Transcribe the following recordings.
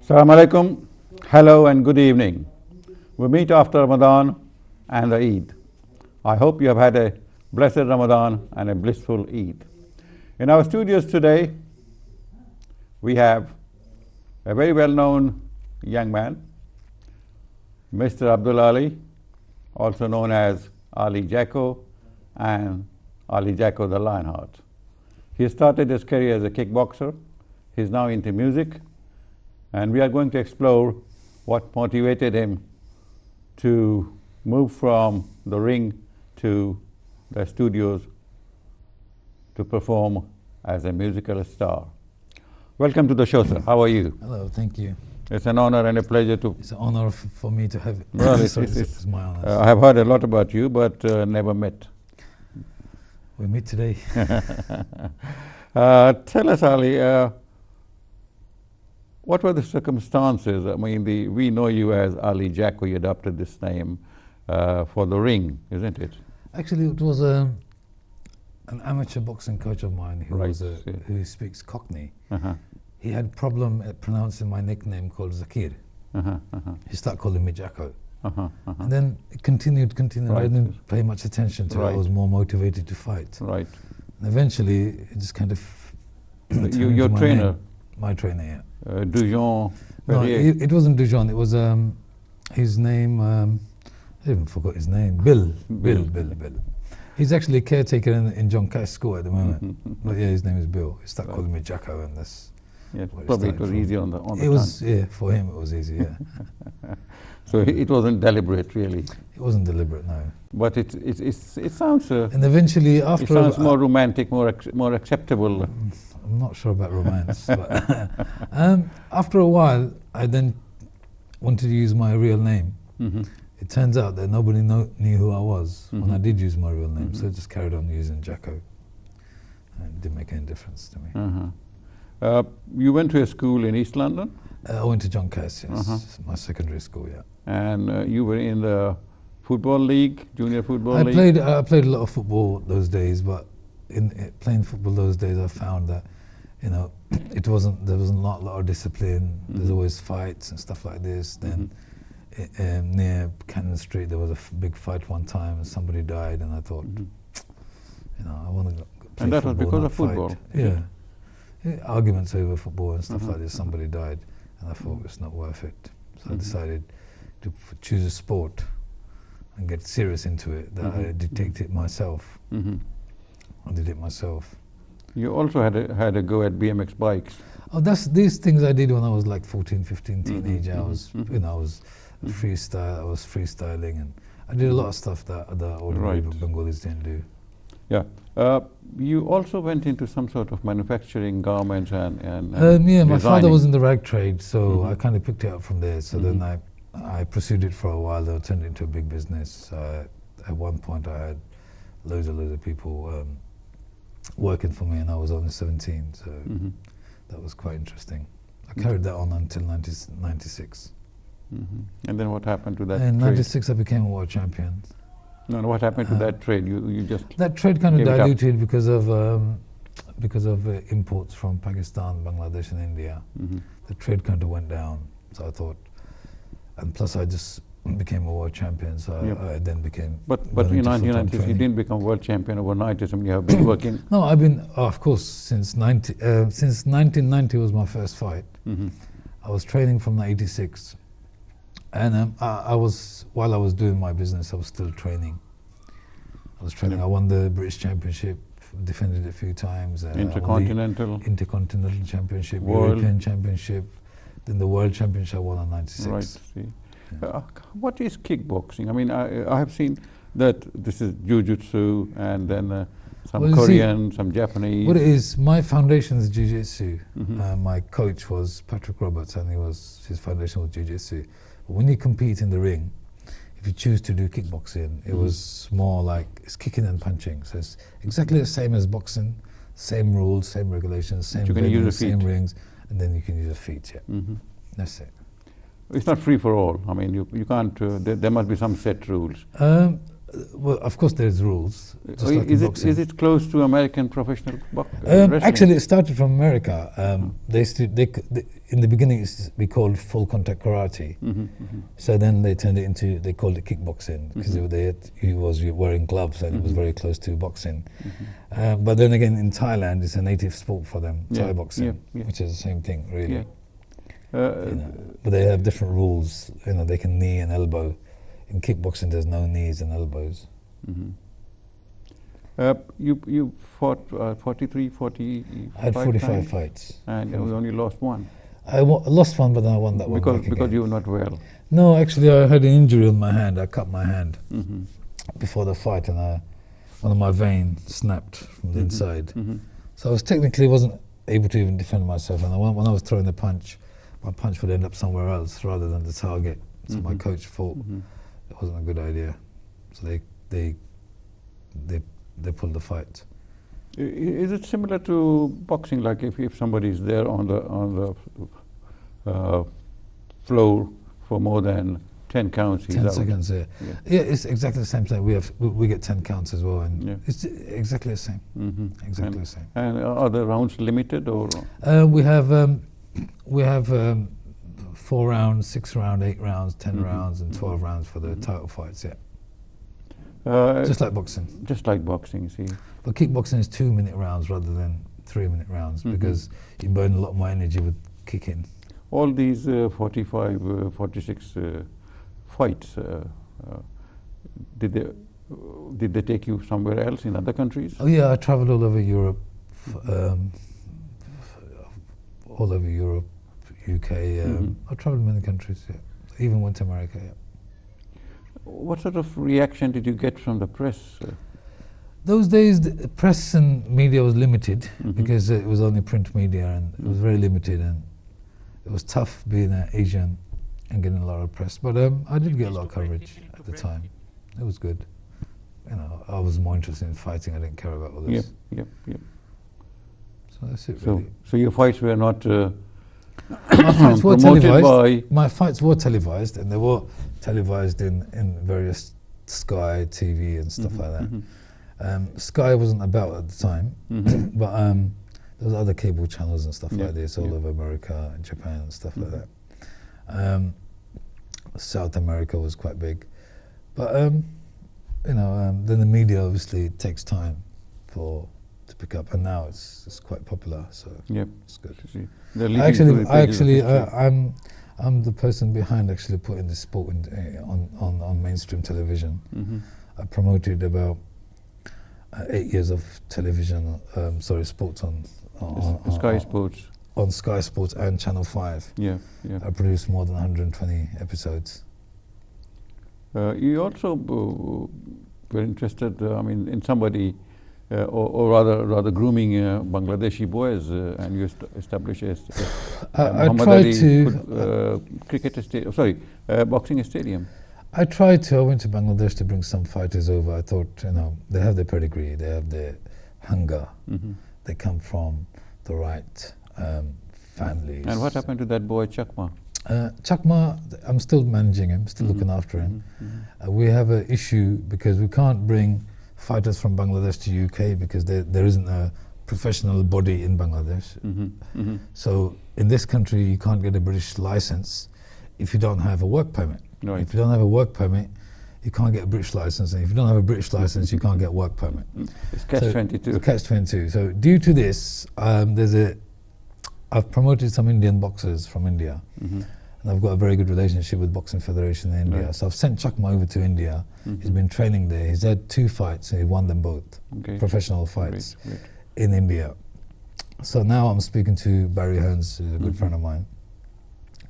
Assalamu alaikum, hello and good evening. We meet after Ramadan and the Eid. I hope you have had a blessed Ramadan and a blissful Eid. In our studios today, we have a very well-known young man, Mr. Abdul Ali, also known as Ali Jacko and Ali Jacko the Lionheart. He started his career as a kickboxer. He's now into music, and we are going to explore what motivated him to move from the ring to the studios to perform as a musical star. Welcome to the show, sir. How are you? Hello, thank you. It's an honor and a pleasure to... It's an honor for me to have it. Well, it's my honor. I have heard a lot about you, but never met. We meet today. Tell us, Ali, what were the circumstances? I mean, we know you as Ali Jacko. You adopted this name for the ring, isn't it? Actually, it was an amateur boxing coach of mine who who speaks Cockney. He had a problem at pronouncing my nickname called Zakir. He started calling me Jacko. And then it continued. Right. I didn't pay much attention to it. I was more motivated to fight. Right. And eventually, it just kind of... Your trainer? Name. My trainer, yeah. Dujon? No, it wasn't Dujon. It was his name... I even forgot his name. Bill. He's actually a caretaker in John Cash School at the moment. But yeah, his name is Bill. He started calling me Jacko, and that's... Yeah, probably it was easy on the It was, yeah, for him it was easy, yeah. So it wasn't deliberate, really? It wasn't deliberate, no. But it sounds... and eventually after... It sounds more romantic, more acceptable. I'm not sure about romance, but after a while, I then wanted to use my real name. It turns out that nobody knew who I was when I did use my real name, so I just carried on using Jacko. And it didn't make any difference to me. You went to a school in East London? I went to John Cass, yes, my secondary school, yeah. And you were in the football league, junior football league? I played a lot of football those days, but in playing football those days, I found that, you know, there wasn't a lot of discipline. There's always fights and stuff like this. Then near Cannon Street, there was a big fight one time, and somebody died, and I thought, you know, I want to play football. And that was because of football? Yeah. Arguments over football and stuff like this. Somebody died, and I thought it's not worth it. So I decided to choose a sport and get serious into it. That I dictate it myself. I did it myself. You also had a go at BMX bikes. Oh, these things I did when I was like 14, 15, teenager. I was, you know, I was freestyling, and I did a lot of stuff that ordinary Bengalis didn't do. Yeah. You also went into some sort of manufacturing, garments and yeah, my father was in the rag trade, so I kind of picked it up from there. So then I pursued it for a while. Then I turned it into a big business. At one point, I had loads of people working for me, and I was only 17, so that was quite interesting. I carried that on until 96. And then what happened to that In trade? 96, I became a world champion. No, what happened to that trade? You just... That trade kind of diluted because of imports from Pakistan, Bangladesh and India. The trade kind of went down, so I thought, and plus I just became a world champion, so I then became... But in 1990s, you didn't become world champion overnight, so you have been working... No, I've been, of course, since 1990 was my first fight. I was training from 86. And while I was doing my business, I was still training. I was training. I won the British Championship, defended it a few times. Intercontinental Championship, World. European Championship, then the World Championship I won in 96. Right. See. What is kickboxing? I mean, I have seen that this is jiu-jitsu and then some Korean, some Japanese. What it is, my foundation is jiu-jitsu. My coach was Patrick Roberts, and his foundation was jiu-jitsu. When you compete in the ring, if you choose to do kickboxing, it was more like it's kicking and punching. So it's exactly the same as boxing, same rules, same regulations, same venues, same rings, and then you can use your feet. Yeah, that's it. It's not free for all. I mean, you can't. There must be some set rules. Well, of course, there's rules. Just like in boxing. Is it close to American professional wrestling? Actually, it started from America. In the beginning, it used to be called full contact karate. So then they turned it into, they called it kickboxing because he was wearing gloves and it was very close to boxing. But then again, in Thailand, it's a native sport for them, Thai boxing, which is the same thing, really. But they have different rules. They can knee and elbow. In kickboxing, there's no knees and elbows. You fought 43, 45 I had 45 times, fights. and we only lost one. I lost one, but then I won that one. Because you were not well. No, actually, I had an injury on my hand. I cut my hand before the fight, and one of my veins snapped from the inside. So I wasn't able to even defend myself. And when I was throwing the punch, my punch would end up somewhere else rather than the target. So my coach thought it wasn't a good idea. So they pulled the fight. Is it similar to boxing? Like if somebody is there on the floor for more than 10 counts, he's 10 out. seconds, yeah. Yeah, it's exactly the same thing. We get 10 counts as well, and it's exactly the same. Exactly the same. And are the rounds limited, or? We have 4 rounds, 6 rounds, 8 rounds, 10 rounds, and 12 rounds for the title fights. Yeah. Just like boxing. Just like boxing, see. But kickboxing is 2-minute rounds rather than 3-minute rounds because you burn a lot more energy with kicking. All these 45, 46 fights, did they take you somewhere else in other countries? Oh yeah, I travelled all over Europe, UK. I travelled many countries. Yeah. Even went to America. Yeah. What sort of reaction did you get from the press? Those days, the press and media was limited because it was only print media, and it was very limited, and it was tough being an Asian and getting a lot of press. But I did get a lot of coverage at the time. It was good. I was more interested in fighting. I didn't care about all this. Yep. So that's it, really. So your fights were not my fights were televised. My fights were televised, and they were televised in various Sky TV and stuff like that. Sky wasn't about at the time, but there was other cable channels and stuff like this all over America and Japan and stuff like that. South America was quite big, but then the media obviously takes time to pick up, and now it's quite popular, so it's good. I'm the person behind actually putting the sport on mainstream television. I promoted about 8 years of television, sports on Sky Sports. On Sky Sports and Channel 5. Yeah. I produced more than 120 episodes. You also were interested, in somebody, or rather grooming Bangladeshi boys, and you established a boxing stadium. I tried to. I went to Bangladesh to bring some fighters over. I thought, they have their pedigree, they have their hunger, they come from the right families. And what happened to that boy Chakma? Chakma, I'm still managing him, still looking after him. We have an issue because we can't bring fighters from Bangladesh to UK because there isn't a professional body in Bangladesh. So in this country, you can't get a British license if you don't have a work permit. Right. If you don't have a work permit, you can't get a British license, and if you don't have a British license, you can't get a work permit. It's catch-22. Catch-22. So due to this, I've promoted some Indian boxers from India, and I've got a very good relationship with Boxing Federation in India. Right. So I've sent Chakma over to India. He's been training there. He's had 2 fights, and he won them both, professional fights in India. So now I'm speaking to Barry Hearns, who's a good friend of mine,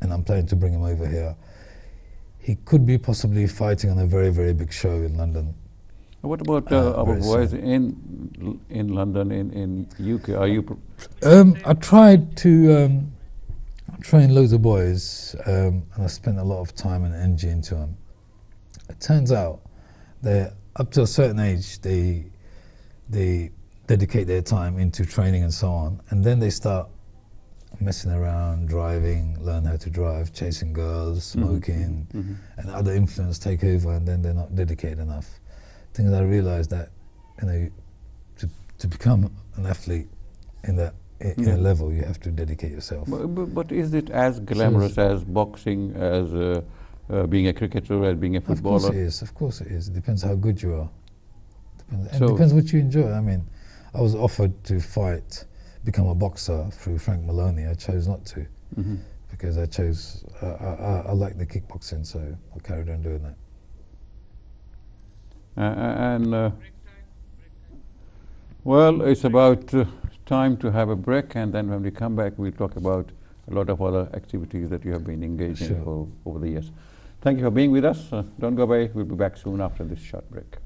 and I'm planning to bring him over here. He could be possibly fighting on a very, very big show in London. What about our boys in London, in UK? Are you? I tried to train loads of boys, and I spent a lot of time and energy into them. It turns out that up to a certain age, they dedicate their time into training and so on, and then they start messing around, driving, learn how to drive, chasing girls, smoking, and other influence take over, and then they're not dedicated enough. things I realized that, you know, to become an athlete in that in a level, you have to dedicate yourself. But is it as glamorous as boxing, as being a cricketer, as being a footballer? Of course it is. Of course it is. It depends how good you are. It depends what you enjoy. I mean, I was offered to fight, become a boxer through Frank Maloney. I chose not to because I chose. I like the kickboxing, so I carried on doing that. Well, it's about time to have a break, and then when we come back, we'll talk about a lot of other activities that you have been engaged in over the years. Thank you for being with us. Don't go away. We'll be back soon after this short break.